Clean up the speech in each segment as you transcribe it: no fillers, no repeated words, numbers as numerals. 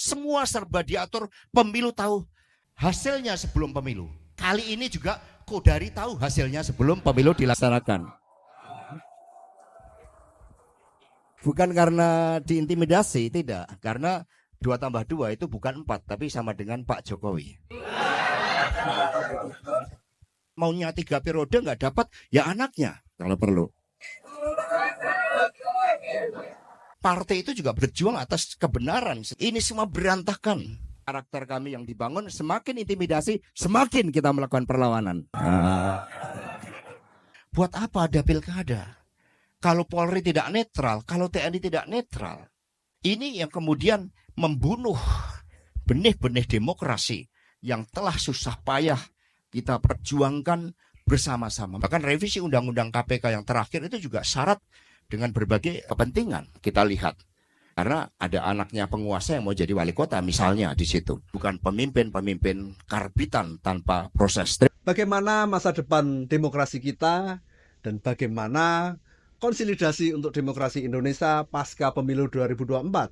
Semua serba diatur, pemilu tahu hasilnya sebelum pemilu. Kali ini juga Kodari tahu hasilnya sebelum pemilu dilaksanakan. Bukan karena diintimidasi, tidak. Karena 2 tambah 2 itu bukan 4, tapi sama dengan Pak Jokowi. Maunya 3 periode nggak dapat, ya anaknya kalau perlu. Partai itu juga berjuang atas kebenaran. Ini semua berantakan. Karakter kami yang dibangun, semakin intimidasi, semakin kita melakukan perlawanan. Buat apa ada pilkada? Kalau Polri tidak netral, kalau TNI tidak netral. Ini yang kemudian membunuh benih-benih demokrasi yang telah susah payah kita perjuangkan bersama-sama. Bahkan revisi Undang-Undang KPK yang terakhir itu juga syarat dengan berbagai kepentingan. Kita lihat. Karena ada anaknya penguasa yang mau jadi wali kota misalnya di situ. Bukan pemimpin-pemimpin karbitan tanpa proses. Bagaimana masa depan demokrasi kita dan bagaimana konsolidasi untuk demokrasi Indonesia pasca pemilu 2024?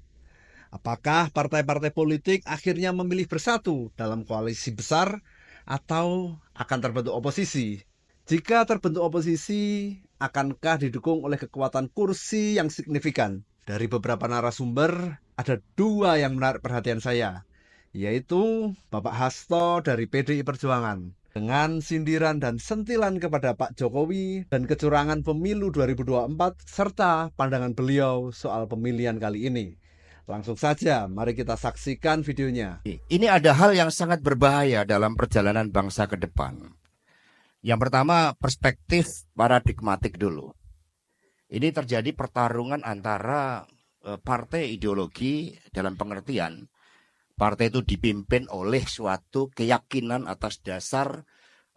Apakah partai-partai politik akhirnya memilih bersatu dalam koalisi besar atau akan terbentuk oposisi? Jika terbentuk oposisi, akankah didukung oleh kekuatan kursi yang signifikan? Dari beberapa narasumber, ada 2 yang menarik perhatian saya, yaitu Bapak Hasto dari PDI Perjuangan. Dengan sindiran dan sentilan kepada Pak Jokowi dan kecurangan pemilu 2024, serta pandangan beliau soal pemilihan kali ini. Langsung saja, mari kita saksikan videonya. Ini ada hal yang sangat berbahaya dalam perjalanan bangsa ke depan. Yang pertama, perspektif paradigmatik dulu. Ini terjadi pertarungan antara partai ideologi dalam pengertian. Partai itu dipimpin oleh suatu keyakinan atas dasar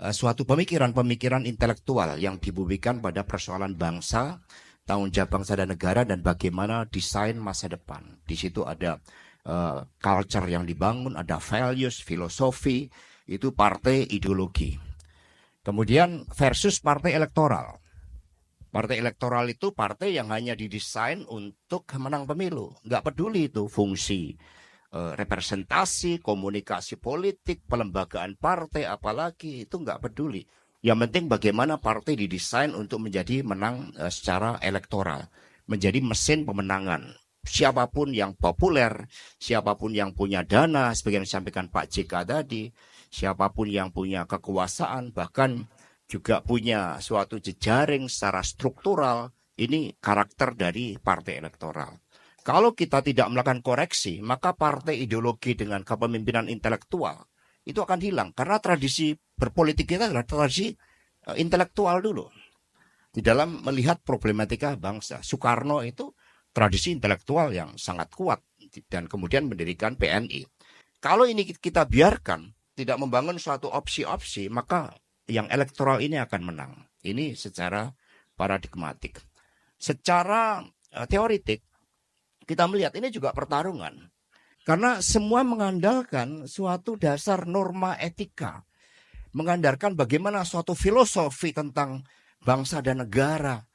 suatu pemikiran-pemikiran intelektual yang dibumikan pada persoalan bangsa, tanggung jawab bangsa dan negara, dan bagaimana desain masa depan. Di situ ada culture yang dibangun, ada values, filosofi, itu partai ideologi. Kemudian versus partai elektoral. Partai elektoral itu partai yang hanya didesain untuk menang pemilu. Nggak peduli itu fungsi representasi, komunikasi politik, pelembagaan partai, apalagi itu nggak peduli. Yang penting bagaimana partai didesain untuk menjadi menang secara elektoral, menjadi mesin pemenangan. Siapapun yang populer, siapapun yang punya dana, sebagai yang disampaikan Pak JK tadi, siapapun yang punya kekuasaan, bahkan juga punya suatu jejaring secara struktural, ini karakter dari partai elektoral. Kalau kita tidak melakukan koreksi, maka partai ideologi dengan kepemimpinan intelektual itu akan hilang. Karena tradisi berpolitik kita adalah tradisi intelektual dulu. Di dalam melihat problematika bangsa. Soekarno itu tradisi intelektual yang sangat kuat. Dan kemudian mendirikan PNI. Kalau ini kita biarkan, tidak membangun suatu opsi-opsi, maka yang elektoral ini akan menang. Ini secara paradigmatik. Secara teoritik, kita melihat ini juga pertarungan. Karena semua mengandalkan suatu dasar norma etika. Mengandalkan bagaimana suatu filosofi tentang bangsa dan negara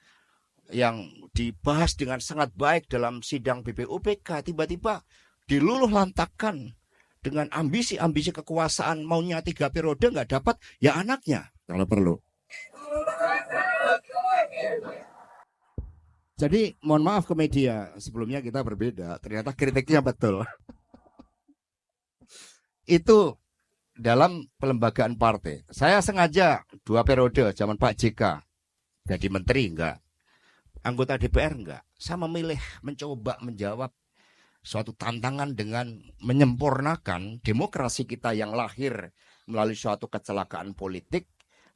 yang dibahas dengan sangat baik dalam sidang BPUPK, tiba-tiba diluluh lantakkan dengan ambisi-ambisi kekuasaan, maunya 3 periode nggak dapat, ya anaknya kalau perlu. Jadi mohon maaf ke media, sebelumnya kita berbeda, ternyata kritiknya betul. Itu dalam pelembagaan partai. Saya sengaja 2 periode zaman Pak JK jadi menteri enggak, anggota DPR enggak. Saya memilih mencoba menjawab suatu tantangan dengan menyempurnakan demokrasi kita yang lahir melalui suatu kecelakaan politik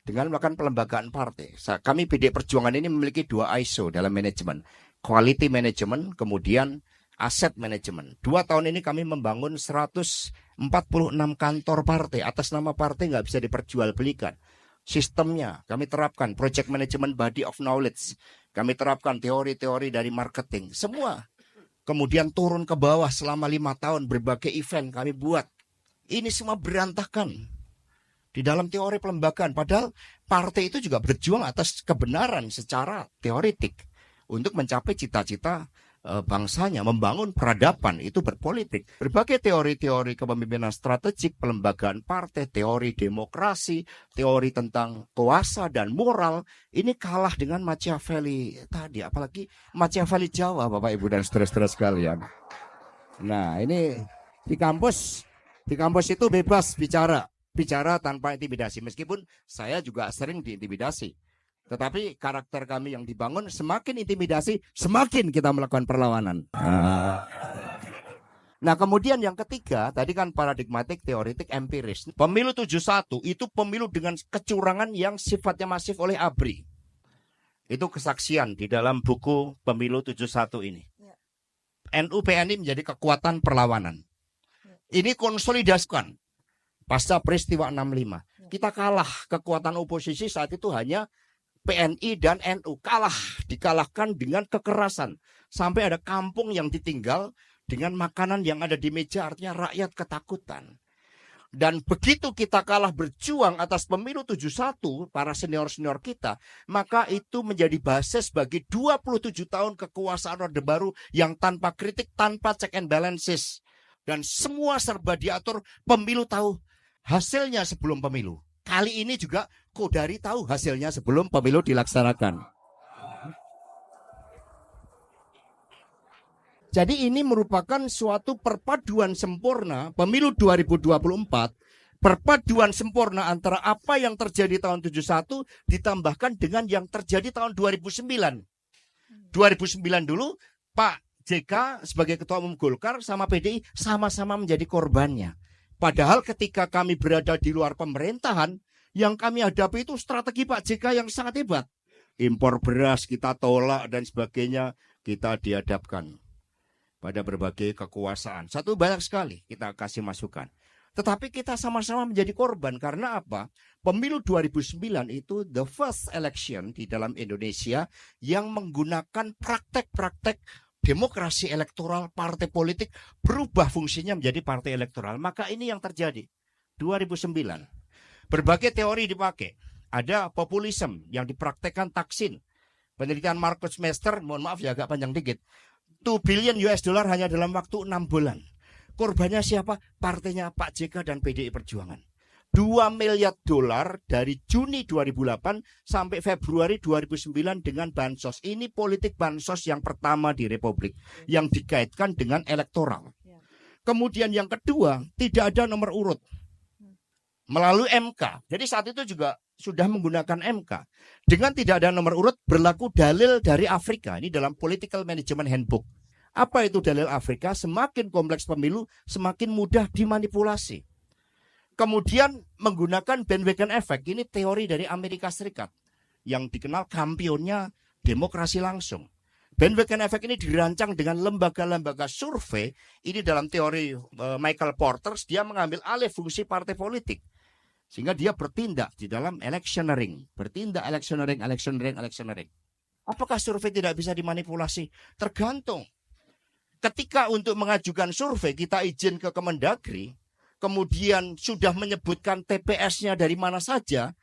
dengan melakukan pelembagaan partai. Kami PDI Perjuangan ini memiliki 2 ISO dalam manajemen. Quality management, kemudian asset management. 2 tahun ini kami membangun 146 kantor partai. Atas nama partai nggak bisa diperjualbelikan. Sistemnya kami terapkan project management body of knowledge. Kami terapkan teori-teori dari marketing. Semua. Kemudian turun ke bawah selama 5 tahun berbagai event kami buat. Ini semua berantakan di dalam teori pelembagaan. Padahal partai itu juga berjuang atas kebenaran secara teoritik untuk mencapai cita-cita bangsanya, membangun peradaban, itu berpolitik. Berbagai teori-teori kepemimpinan strategik, pelembagaan partai, teori demokrasi, teori tentang kuasa dan moral, ini kalah dengan Machiavelli tadi. Apalagi Machiavelli Jawa, Bapak Ibu dan saudara-saudara sekalian. Nah, ini di kampus itu bebas bicara tanpa intimidasi. Meskipun saya juga sering diintimidasi. Tetapi karakter kami yang dibangun, semakin intimidasi, semakin kita melakukan perlawanan. Nah, kemudian yang ketiga, tadi kan paradigmatik, teoretik, empiris. Pemilu 71 itu pemilu dengan kecurangan yang sifatnya masif oleh ABRI. Itu kesaksian di dalam buku Pemilu 71 ini. NU PNI menjadi kekuatan perlawanan. Ini konsolidasikan pasca peristiwa 65. Kita kalah, kekuatan oposisi saat itu hanya PNI dan NU, dikalahkan dengan kekerasan. Sampai ada kampung yang ditinggal dengan makanan yang ada di meja, artinya rakyat ketakutan. Dan begitu kita kalah berjuang atas pemilu 71, para senior-senior kita, maka itu menjadi basis bagi 27 tahun kekuasaan Orde Baru yang tanpa kritik, tanpa check and balances. Dan semua serba diatur, pemilu tahu hasilnya sebelum pemilu. Kali ini juga Kodari tahu hasilnya sebelum pemilu dilaksanakan. Jadi ini merupakan suatu perpaduan sempurna pemilu 2024, perpaduan sempurna antara apa yang terjadi tahun 71 ditambahkan dengan yang terjadi tahun 2009. 2009 dulu Pak JK sebagai Ketua Umum Golkar sama PDI sama-sama menjadi korbannya. Padahal ketika kami berada di luar pemerintahan, yang kami hadapi itu strategi Pak JK yang sangat hebat. Impor beras kita tolak dan sebagainya, kita dihadapkan pada berbagai kekuasaan. Satu banyak sekali kita kasih masukan. Tetapi kita sama-sama menjadi korban karena apa? Pemilu 2009 itu the first election di dalam Indonesia yang menggunakan praktek-praktek demokrasi elektoral, partai politik berubah fungsinya menjadi partai elektoral. Maka ini yang terjadi 2009. Berbagai teori dipakai. Ada populisme yang dipraktekkan Taksin. Penelitian Marcus Mester, mohon maaf ya agak panjang dikit. 2 billion US dollar hanya dalam waktu 6 bulan. Korbannya siapa? Partainya Pak JK dan PDI Perjuangan. 2 miliar dolar dari Juni 2008 sampai Februari 2009 dengan bansos. Ini politik bansos yang pertama di Republik yang dikaitkan dengan elektoral. Kemudian yang kedua, tidak ada nomor urut melalui MK. Jadi saat itu juga sudah menggunakan MK. Dengan tidak ada nomor urut berlaku dalil dari Afrika. Ini dalam Political Management Handbook. Apa itu dalil Afrika? Semakin kompleks pemilu, semakin mudah dimanipulasi. Kemudian menggunakan bandwagon effect. Ini teori dari Amerika Serikat yang dikenal kampionnya demokrasi langsung. Bandwagon effect ini dirancang dengan lembaga-lembaga survei. Ini dalam teori Michael Porter, dia mengambil alih fungsi partai politik. Sehingga dia bertindak di dalam electioneering. Bertindak electioneering. Apakah survei tidak bisa dimanipulasi? Tergantung. Ketika untuk mengajukan survei kita izin ke Kemendagri, kemudian sudah menyebutkan TPS-nya dari mana saja,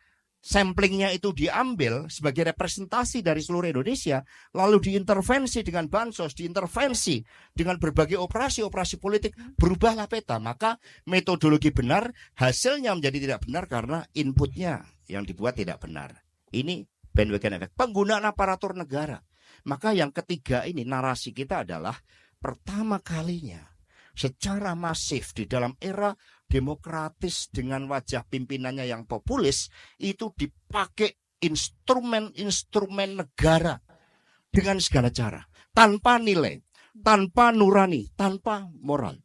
samplingnya itu diambil sebagai representasi dari seluruh Indonesia, lalu diintervensi dengan bansos, diintervensi dengan berbagai operasi-operasi politik, berubahlah peta. Maka metodologi benar, hasilnya menjadi tidak benar karena inputnya yang dibuat tidak benar. Ini bandwagon effect. Penggunaan aparatur negara. Maka yang ketiga ini narasi kita adalah pertama kalinya secara masif di dalam era demokratis dengan wajah pimpinannya yang populis itu dipakai instrumen-instrumen negara dengan segala cara, tanpa nilai, tanpa nurani, tanpa moral.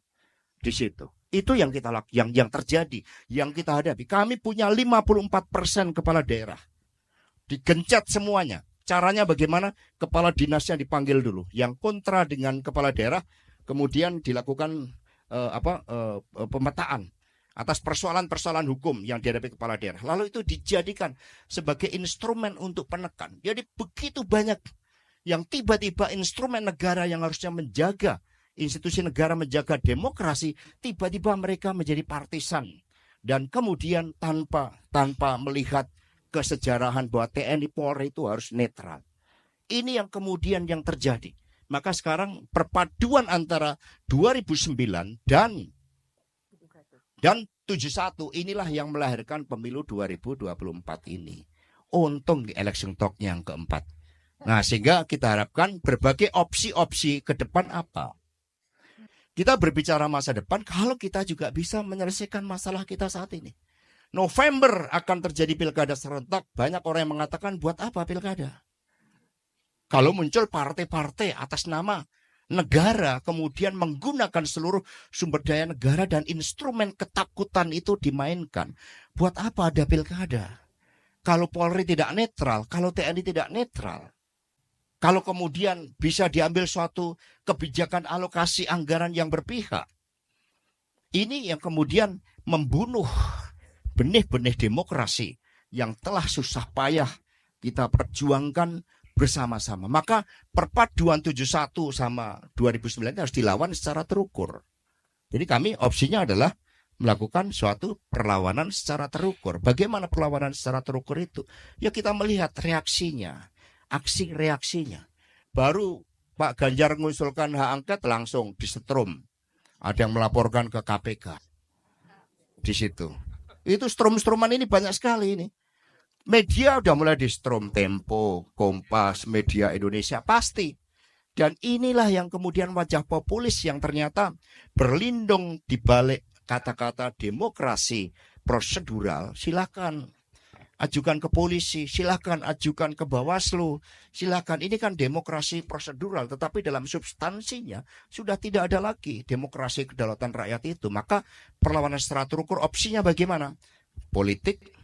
Di situ itu yang kita yang terjadi, yang kita hadapi. Kami punya 54% kepala daerah digencet semuanya. Caranya bagaimana? Kepala dinasnya dipanggil dulu, yang kontra dengan kepala daerah. Kemudian dilakukan pemetaan atas persoalan-persoalan hukum yang dihadapi kepala daerah. Lalu itu dijadikan sebagai instrumen untuk penekan. Jadi begitu banyak yang tiba-tiba instrumen negara yang harusnya menjaga institusi negara, menjaga demokrasi, tiba-tiba mereka menjadi partisan. Dan kemudian tanpa melihat kesejarahan bahwa TNI Polri itu harus netral. Ini yang kemudian yang terjadi. Maka sekarang perpaduan antara 2009 dan 71 inilah yang melahirkan pemilu 2024 ini. Untung di election talk-nya yang keempat. Nah, sehingga kita harapkan berbagai opsi-opsi ke depan apa. Kita berbicara masa depan kalau kita juga bisa menyelesaikan masalah kita saat ini. November akan terjadi pilkada serentak. Banyak orang yang mengatakan buat apa pilkada? Kalau muncul partai-partai atas nama negara kemudian menggunakan seluruh sumber daya negara dan instrumen ketakutan itu dimainkan. Buat apa ada pilkada? Kalau Polri tidak netral, kalau TNI tidak netral. Kalau kemudian bisa diambil suatu kebijakan alokasi anggaran yang berpihak. Ini yang kemudian membunuh benih-benih demokrasi yang telah susah payah kita perjuangkan bersama-sama. Maka perpaduan 71 sama 2009 harus dilawan secara terukur. Jadi kami opsinya adalah melakukan suatu perlawanan secara terukur. Bagaimana perlawanan secara terukur itu? Ya kita melihat reaksinya, aksi reaksinya. Baru Pak Ganjar mengusulkan hak angket langsung disetrum. Ada yang melaporkan ke KPK. Di situ. Itu strum-struman ini banyak sekali ini. Media udah mulai di strum, Tempo, Kompas, Media Indonesia pasti. Dan inilah yang kemudian wajah populis yang ternyata berlindung di balik kata-kata demokrasi prosedural. Silakan ajukan ke polisi, silakan ajukan ke Bawaslu, silakan. Ini kan demokrasi prosedural, tetapi dalam substansinya sudah tidak ada lagi demokrasi kedaulatan rakyat itu. Maka perlawanan secara terukur opsinya bagaimana? Politik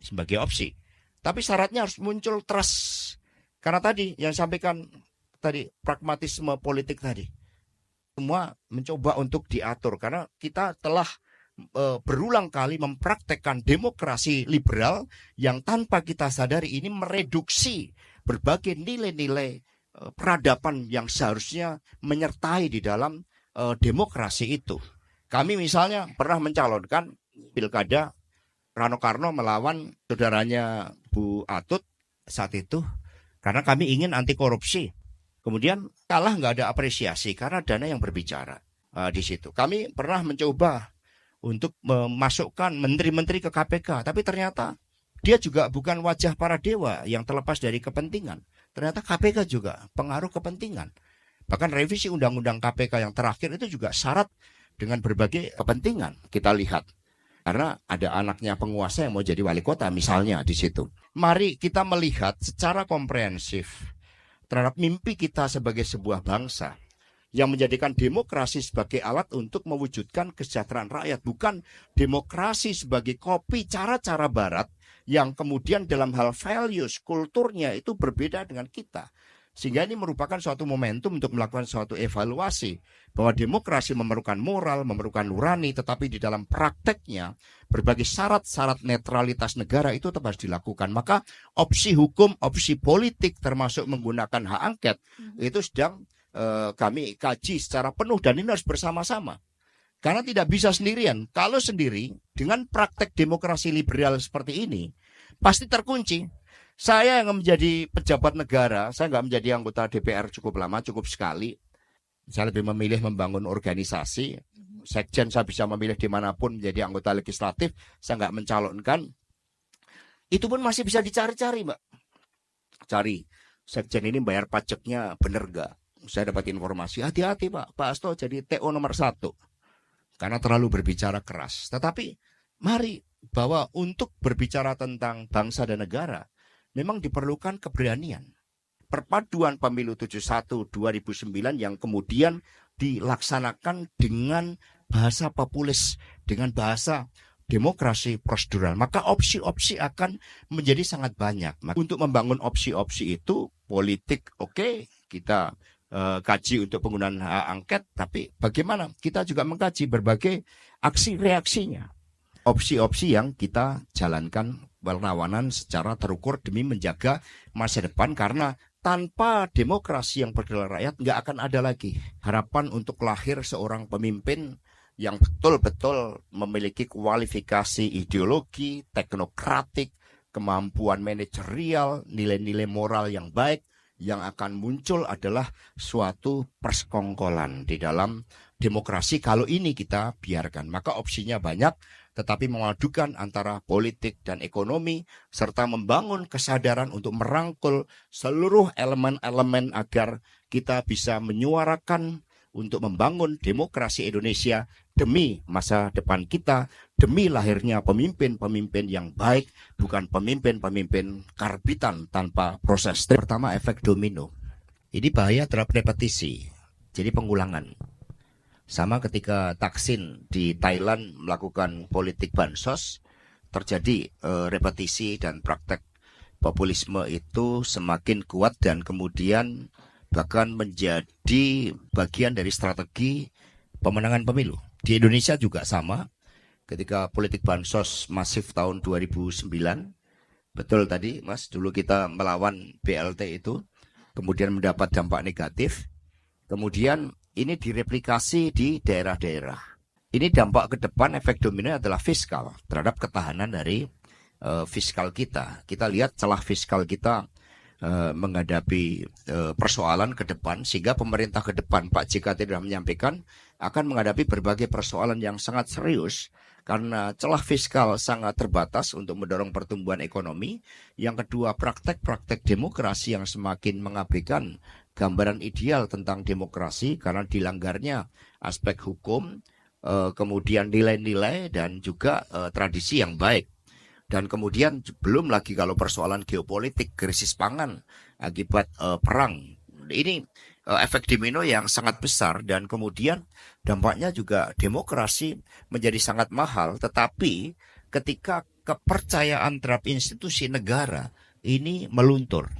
sebagai opsi. Tapi syaratnya harus muncul trust. Karena tadi yang sampaikan tadi pragmatisme politik tadi. Semua mencoba untuk diatur karena kita telah berulang kali mempraktekkan demokrasi liberal yang tanpa kita sadari ini mereduksi berbagai nilai-nilai peradaban yang seharusnya menyertai di dalam demokrasi itu. Kami misalnya pernah mencalonkan pilkada Rano Karno melawan saudaranya Bu Atut saat itu karena kami ingin anti korupsi. Kemudian kalah nggak ada apresiasi karena dana yang berbicara di situ. Kami pernah mencoba untuk memasukkan menteri-menteri ke KPK, tapi ternyata dia juga bukan wajah para dewa yang terlepas dari kepentingan. Ternyata KPK juga pengaruh kepentingan. Bahkan revisi undang-undang KPK yang terakhir itu juga syarat dengan berbagai kepentingan. Kita lihat. Karena ada anaknya penguasa yang mau jadi wali kota misalnya di situ. Mari kita melihat secara komprehensif terhadap mimpi kita sebagai sebuah bangsa yang menjadikan demokrasi sebagai alat untuk mewujudkan kesejahteraan rakyat. Bukan demokrasi sebagai kopi cara-cara barat yang kemudian dalam hal values, kulturnya itu berbeda dengan kita. Sehingga ini merupakan suatu momentum untuk melakukan suatu evaluasi bahwa demokrasi memerlukan moral, memerlukan nurani, tetapi di dalam prakteknya berbagai syarat-syarat netralitas negara itu tetap harus dilakukan. Maka opsi hukum, opsi politik termasuk menggunakan hak angket itu sedang kami kaji secara penuh dan ini harus bersama-sama. Karena tidak bisa sendirian. Kalau sendiri dengan praktek demokrasi liberal seperti ini pasti terkunci. Saya yang menjadi pejabat negara, saya nggak menjadi anggota DPR cukup lama, cukup sekali. Saya lebih memilih membangun organisasi. Sekjen saya bisa memilih dimanapun menjadi anggota legislatif. Saya nggak mencalonkan. Itu pun masih bisa dicari-cari, Mbak. Cari, sekjen ini bayar pajaknya bener nggak? Saya dapat informasi, hati-hati Pak Hasto jadi TO nomor 1. Karena terlalu berbicara keras. Tetapi mari bahwa untuk berbicara tentang bangsa dan negara, memang diperlukan keberanian. Perpaduan pemilu 71 2009 yang kemudian dilaksanakan dengan bahasa populis, dengan bahasa demokrasi prosedural. Maka opsi-opsi akan menjadi sangat banyak. Untuk membangun opsi-opsi itu, politik oke, kita kaji untuk penggunaan hak angket, tapi bagaimana kita juga mengkaji berbagai aksi reaksinya. Opsi-opsi yang kita jalankan perlawanan secara terukur demi menjaga masa depan karena tanpa demokrasi yang berdaulat rakyat nggak akan ada lagi harapan untuk lahir seorang pemimpin yang betul-betul memiliki kualifikasi ideologi, teknokratik, kemampuan manajerial, nilai-nilai moral yang baik, yang akan muncul adalah suatu persekongkolan di dalam demokrasi. Kalau ini kita biarkan, maka opsinya banyak, tetapi memadukan antara politik dan ekonomi, serta membangun kesadaran untuk merangkul seluruh elemen-elemen agar kita bisa menyuarakan untuk membangun demokrasi Indonesia demi masa depan kita, demi lahirnya pemimpin-pemimpin yang baik, bukan pemimpin-pemimpin karbitan tanpa proses. Pertama, efek domino. Ini bahaya terhadap repetisi, jadi pengulangan. Sama ketika Thaksin di Thailand melakukan politik bansos, terjadi repetisi dan praktek populisme itu semakin kuat dan kemudian bahkan menjadi bagian dari strategi pemenangan pemilu. Di Indonesia juga sama, ketika politik bansos masif tahun 2009, betul tadi Mas, dulu kita melawan BLT itu, kemudian mendapat dampak negatif, kemudian ini direplikasi di daerah-daerah. Ini dampak ke depan efek domino adalah fiskal, terhadap ketahanan dari fiskal kita. Kita lihat celah fiskal kita menghadapi persoalan ke depan, sehingga pemerintah ke depan, Pak JK sudah menyampaikan, akan menghadapi berbagai persoalan yang sangat serius karena celah fiskal sangat terbatas untuk mendorong pertumbuhan ekonomi. Yang kedua, praktek-praktek demokrasi yang semakin mengabaikan gambaran ideal tentang demokrasi karena dilanggarnya aspek hukum, kemudian nilai-nilai dan juga tradisi yang baik. Dan kemudian belum lagi kalau persoalan geopolitik, krisis pangan akibat perang. Ini efek domino yang sangat besar, dan kemudian dampaknya juga demokrasi menjadi sangat mahal. Tetapi ketika kepercayaan terhadap institusi negara ini meluntur,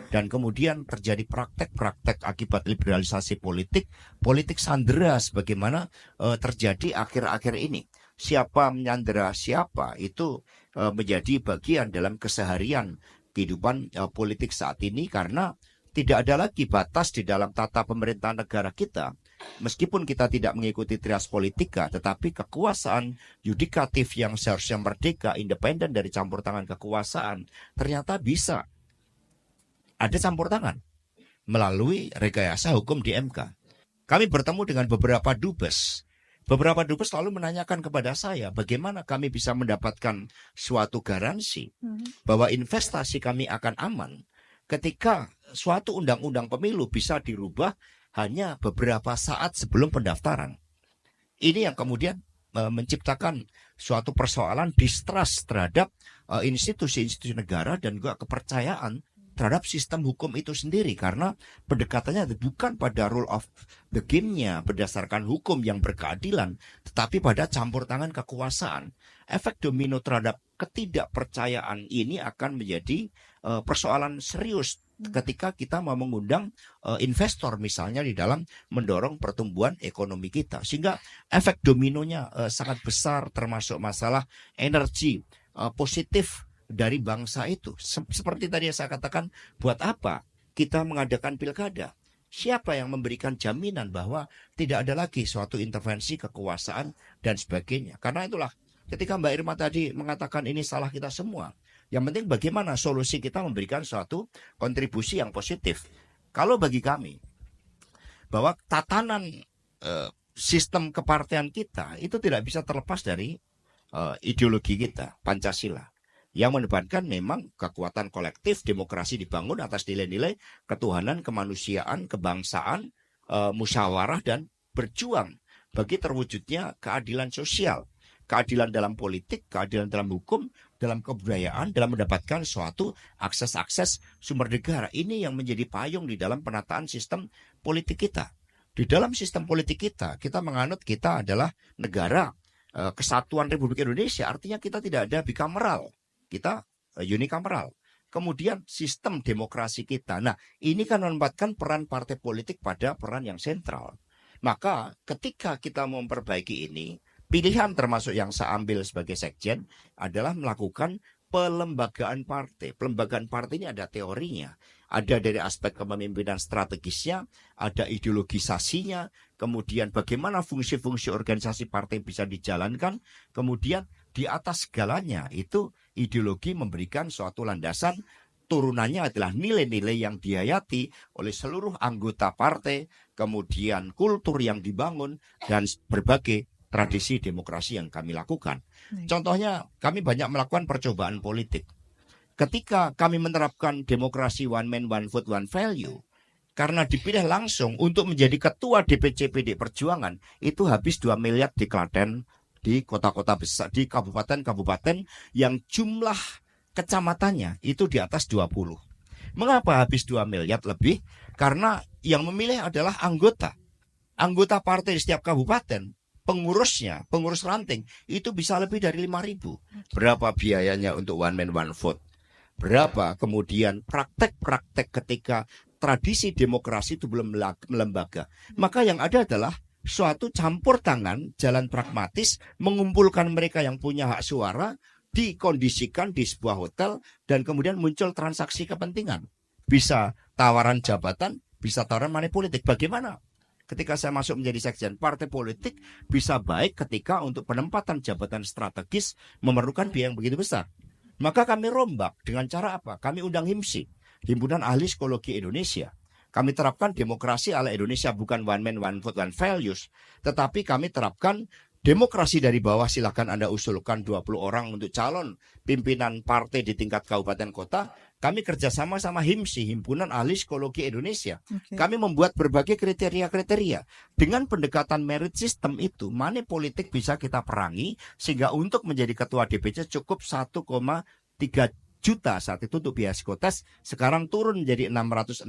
dan kemudian terjadi praktek-praktek akibat liberalisasi politik, politik sandera sebagaimana terjadi akhir-akhir ini. Siapa menyandera siapa itu menjadi bagian dalam keseharian kehidupan politik saat ini, karena tidak ada lagi batas di dalam tata pemerintahan negara kita. Meskipun kita tidak mengikuti trias politika, tetapi kekuasaan yudikatif yang seharusnya merdeka, independen dari campur tangan kekuasaan, ternyata bisa ada campur tangan melalui rekayasa hukum di MK. Kami bertemu dengan beberapa dubes. Beberapa dubes selalu menanyakan kepada saya bagaimana kami bisa mendapatkan suatu garansi bahwa investasi kami akan aman ketika suatu undang-undang pemilu bisa dirubah hanya beberapa saat sebelum pendaftaran. Ini yang kemudian menciptakan suatu persoalan distrust terhadap institusi-institusi negara dan juga kepercayaan terhadap sistem hukum itu sendiri, karena pendekatannya bukan pada rule of the game-nya berdasarkan hukum yang berkeadilan, tetapi pada campur tangan kekuasaan. Efek domino terhadap ketidakpercayaan ini akan menjadi persoalan serius ketika kita mau mengundang investor misalnya di dalam mendorong pertumbuhan ekonomi kita, sehingga efek dominonya sangat besar, termasuk masalah energi positif dari bangsa itu. Seperti tadi saya katakan, buat apa kita mengadakan pilkada? Siapa yang memberikan jaminan bahwa tidak ada lagi suatu intervensi kekuasaan dan sebagainya? Karena itulah ketika Mbak Irma tadi mengatakan ini salah kita semua, yang penting bagaimana solusi kita memberikan suatu kontribusi yang positif. Kalau bagi kami, bahwa tatanan sistem kepartean kita itu tidak bisa terlepas dari ideologi kita, Pancasila, yang menebarkan memang kekuatan kolektif, demokrasi dibangun atas nilai-nilai ketuhanan, kemanusiaan, kebangsaan, musyawarah, dan berjuang bagi terwujudnya keadilan sosial, keadilan dalam politik, keadilan dalam hukum, dalam kebudayaan, dalam mendapatkan suatu akses-akses sumber negara. Ini yang menjadi payung di dalam penataan sistem politik kita. Di dalam sistem politik kita menganut kita adalah negara kesatuan Republik Indonesia, artinya kita tidak ada bicameral. Kita unikameral. Kemudian sistem demokrasi kita. Nah, ini kan menempatkan peran partai politik pada peran yang sentral. Maka ketika kita memperbaiki ini, pilihan termasuk yang saya ambil sebagai sekjen adalah melakukan pelembagaan partai. Pelembagaan partai ini ada teorinya. Ada dari aspek kepemimpinan strategisnya, ada ideologisasinya, kemudian bagaimana fungsi-fungsi organisasi partai bisa dijalankan, kemudian di atas segalanya itu ideologi memberikan suatu landasan turunannya adalah nilai-nilai yang dihayati oleh seluruh anggota partai, kemudian kultur yang dibangun, dan berbagai tradisi demokrasi yang kami lakukan. Contohnya, kami banyak melakukan percobaan politik. Ketika kami menerapkan demokrasi one man, one vote, one value, karena dipilih langsung untuk menjadi ketua DPC PD Perjuangan, itu habis 2 miliar di Klaten, di kota-kota besar, di kabupaten-kabupaten yang jumlah kecamatannya itu di atas 20. Mengapa habis 2 miliar lebih? Karena yang memilih adalah anggota partai di setiap kabupaten. Pengurusnya, pengurus ranting, itu bisa lebih dari 5.000. Berapa biayanya untuk one man, one vote? Berapa kemudian praktek-praktek ketika tradisi demokrasi itu belum melembaga? Maka yang ada adalah suatu campur tangan, jalan pragmatis, mengumpulkan mereka yang punya hak suara, dikondisikan di sebuah hotel, dan kemudian muncul transaksi kepentingan. Bisa tawaran jabatan, bisa tawaran money politik. Bagaimana? Ketika saya masuk menjadi sekjen partai politik, bisa baik ketika untuk penempatan jabatan strategis memerlukan biaya yang begitu besar. Maka kami rombak dengan cara apa? Kami undang HIMSI, Himpunan Ahli Psikologi Indonesia. Kami terapkan demokrasi ala Indonesia, bukan one man, one vote, one values. Tetapi kami terapkan demokrasi dari bawah. Silakan Anda usulkan 20 orang untuk calon pimpinan partai di tingkat kabupaten kota. Kami kerjasama sama HIMSI, Himpunan Ahli Psikologi Indonesia. Kami membuat berbagai kriteria-kriteria. Dengan pendekatan merit system itu, money politik bisa kita perangi, sehingga untuk menjadi ketua DPC cukup 1,3 juta saat itu untuk biaya psikotes. Sekarang turun menjadi 606.000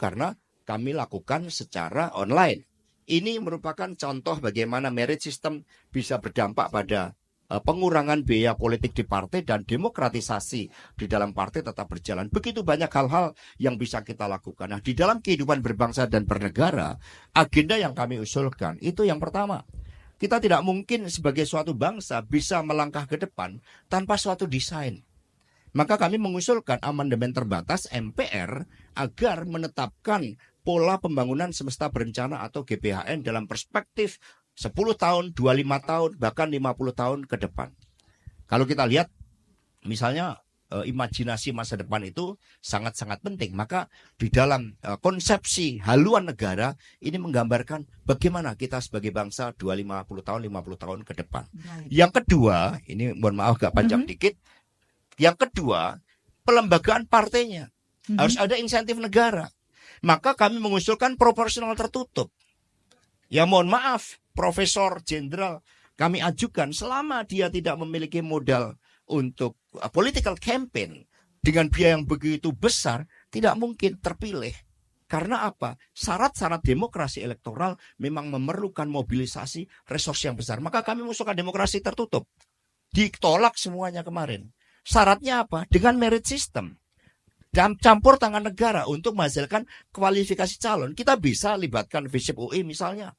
karena kami lakukan secara online. Ini merupakan contoh bagaimana merit system bisa berdampak pada pengurangan biaya politik di partai dan demokratisasi di dalam partai tetap berjalan. Begitu banyak hal-hal yang bisa kita lakukan. Nah, di dalam kehidupan berbangsa dan bernegara, agenda yang kami usulkan itu yang pertama. Kita tidak mungkin sebagai suatu bangsa bisa melangkah ke depan tanpa suatu desain. Maka kami mengusulkan amandemen terbatas MPR agar menetapkan pola pembangunan semesta berencana atau GPHN dalam perspektif 10 tahun, 25 tahun, bahkan 50 tahun ke depan. Kalau kita lihat misalnya imajinasi masa depan itu sangat-sangat penting. Maka di dalam konsepsi haluan negara ini menggambarkan bagaimana kita sebagai bangsa 50 tahun, 50 tahun ke depan. Yang kedua, ini mohon maaf agak panjang dikit. Yang kedua, pelembagaan partainya. Harus ada insentif negara. Maka kami mengusulkan proporsional tertutup. Ya mohon maaf, Profesor Jenderal kami ajukan selama dia tidak memiliki modal untuk political campaign dengan biaya yang begitu besar, tidak mungkin terpilih. Karena apa? Syarat-syarat demokrasi elektoral memang memerlukan mobilisasi resource yang besar. Maka kami mengusulkan demokrasi tertutup. Ditolak semuanya kemarin. Syaratnya apa? Dengan merit system. Dan campur tangan negara untuk menghasilkan kualifikasi calon. Kita bisa libatkan FISIP UI misalnya.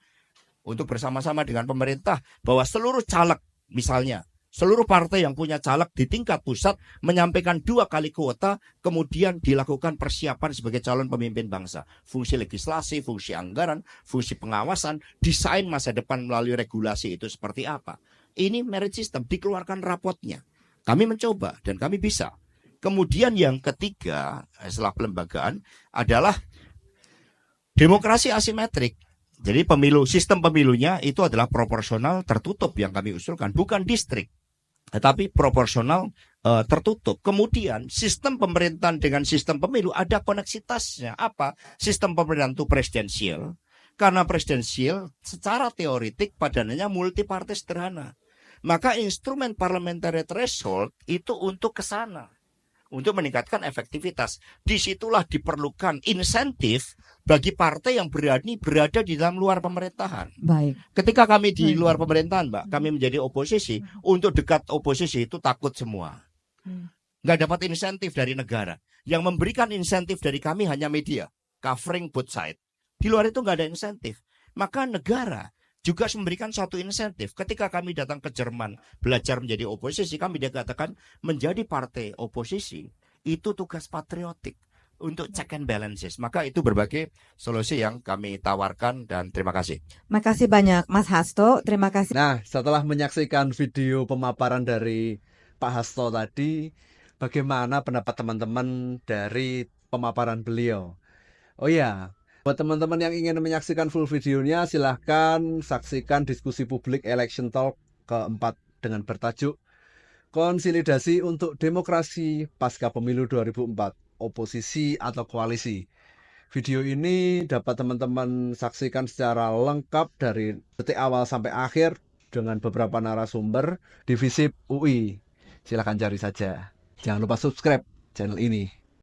Untuk bersama-sama dengan pemerintah. Bahwa seluruh caleg misalnya. Seluruh partai yang punya caleg di tingkat pusat menyampaikan 2 kali kuota. Kemudian dilakukan persiapan sebagai calon pemimpin bangsa. Fungsi legislasi, fungsi anggaran, fungsi pengawasan. Desain masa depan melalui regulasi itu seperti apa. Ini merit system. Dikeluarkan rapotnya. Kami mencoba dan kami bisa. Kemudian yang ketiga setelah pelembagaan adalah demokrasi asimetrik. Jadi sistem pemilunya itu adalah proporsional tertutup yang kami usulkan, bukan distrik, tetapi proporsional tertutup. Kemudian sistem pemerintahan dengan sistem pemilu ada koneksitasnya. Apa? Sistem pemerintahan itu presidensial. Karena presidensial secara teoritik padanannya multi partai sederhana. Maka instrumen parliamentary threshold itu untuk ke sana. Untuk meningkatkan efektivitas. Disitulah diperlukan insentif bagi partai yang berani berada di dalam luar pemerintahan. Baik. Ketika kami di luar pemerintahan, Mbak, kami menjadi oposisi. Untuk dekat oposisi itu takut semua. Nggak dapat insentif dari negara. Yang memberikan insentif dari kami hanya media. Covering both side. Di luar itu nggak ada insentif. Maka negara juga memberikan suatu insentif. Ketika kami datang ke Jerman belajar menjadi oposisi, kami dikatakan menjadi partai oposisi itu tugas patriotik untuk check and balances. Maka itu berbagai solusi yang kami tawarkan dan terima kasih. Makasih banyak Mas Hasto, terima kasih. Nah, setelah menyaksikan video pemaparan dari Pak Hasto tadi, bagaimana pendapat teman-teman dari pemaparan beliau. Oh ya, buat teman-teman yang ingin menyaksikan full videonya, silahkan saksikan diskusi publik Election Talk keempat dengan bertajuk Konsolidasi untuk Demokrasi Pasca Pemilu 2004, Oposisi atau Koalisi. Video ini dapat teman-teman saksikan secara lengkap dari detik awal sampai akhir dengan beberapa narasumber di Visip UI. Silahkan cari saja. Jangan lupa subscribe channel ini.